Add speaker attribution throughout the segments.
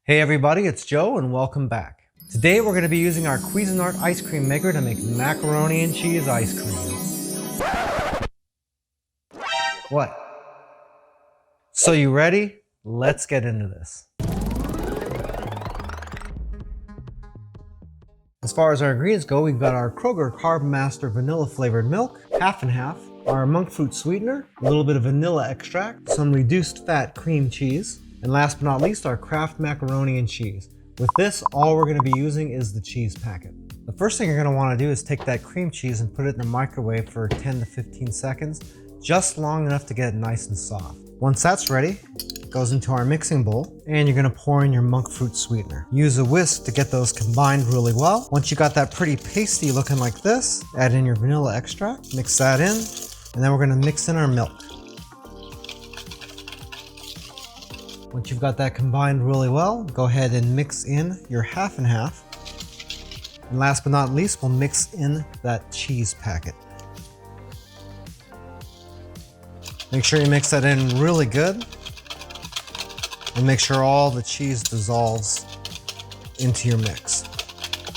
Speaker 1: Hey everybody, it's Joe and welcome back. Today we're going to be using our Cuisinart ice cream maker to make macaroni and cheese ice cream. What? So you ready? Let's get into this. As far as our ingredients go, we've got our Kroger Carbmaster vanilla flavored milk, half and half, our monk fruit sweetener, a little bit of vanilla extract, some reduced fat cream cheese, and last but not least, our Kraft macaroni and cheese. With this, all we're going to be using is the cheese packet. The first thing you're going to want to do is take that cream cheese and put it in the microwave for 10 to 15 seconds, just long enough to get it nice and soft. Once that's ready, it goes into our mixing bowl, and you're going to pour in your monk fruit sweetener. Use a whisk to get those combined really well. Once you got that pretty pasty looking like this, add in your vanilla extract, mix that in, and then we're going to mix in our milk. Once you've got that combined really well, go ahead and mix in your half and half. And last but not least, we'll mix in that cheese packet. Make sure you mix that in really good. And make sure all the cheese dissolves into your mix.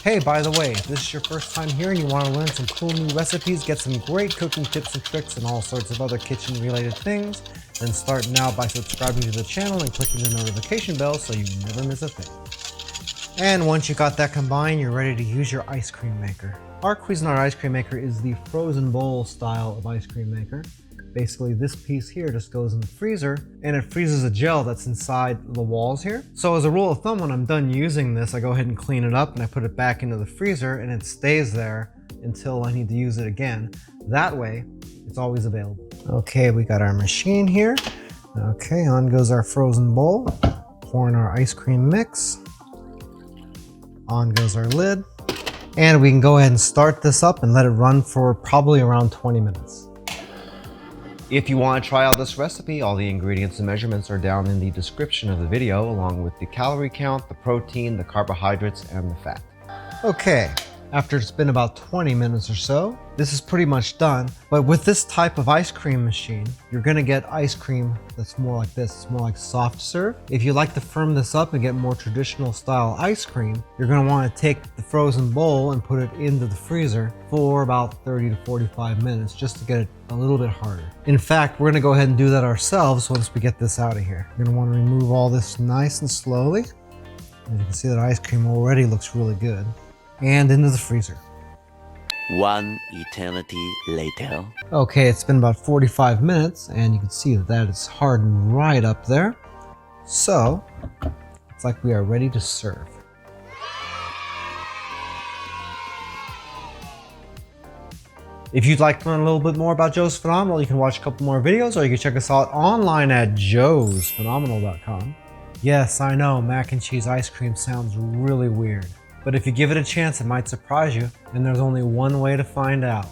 Speaker 1: Hey, by the way, if this is your first time here and you want to learn some cool new recipes, get some great cooking tips and tricks and all sorts of other kitchen related things, then start now by subscribing to the channel and clicking the notification bell so you never miss a thing. And once you got that combined, you're ready to use your ice cream maker. Our Cuisinart ice cream maker is the frozen bowl style of ice cream maker. Basically, this piece here just goes in the freezer and it freezes a gel that's inside the walls here. So as a rule of thumb, when I'm done using this, I go ahead and clean it up and I put it back into the freezer and it stays there until I need to use it again. That way, it's always available. Okay, we got our machine here. Okay, on goes our frozen bowl. Pour in our ice cream mix. On goes our lid. And we can go ahead and start this up and let it run for probably around 20 minutes. If you want to try out this recipe, all the ingredients and measurements are down in the description of the video, along with the calorie count, the protein, the carbohydrates, and the fat. Okay, after it's been about 20 minutes or so, this is pretty much done. But with this type of ice cream machine, you're gonna get ice cream that's more like this. It's more like soft serve. If you like to firm this up and get more traditional style ice cream, you're gonna wanna take the frozen bowl and put it into the freezer for about 30 to 45 minutes just to get it a little bit harder. In fact, we're gonna go ahead and do that ourselves once we get this out of here. You're gonna wanna remove all this nice and slowly. As you can see, that ice cream already looks really good. And into the freezer.
Speaker 2: One eternity later.
Speaker 1: Okay, it's been about 45 minutes and you can see that it's hardened right up there. So, it's like we are ready to serve. If you'd like to learn a little bit more about Joe's Phenomenal, you can watch a couple more videos or you can check us out online at joesphenomenal.com. Yes, I know, mac and cheese ice cream sounds really weird. But if you give it a chance, it might surprise you, and there's only one way to find out.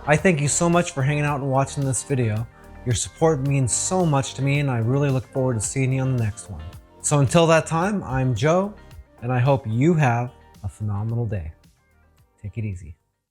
Speaker 1: I thank you so much for hanging out and watching this video. Your support means so much to me, and I really look forward to seeing you on the next one. So until that time, I'm Joe, and I hope you have a phenomenal day. Take it easy.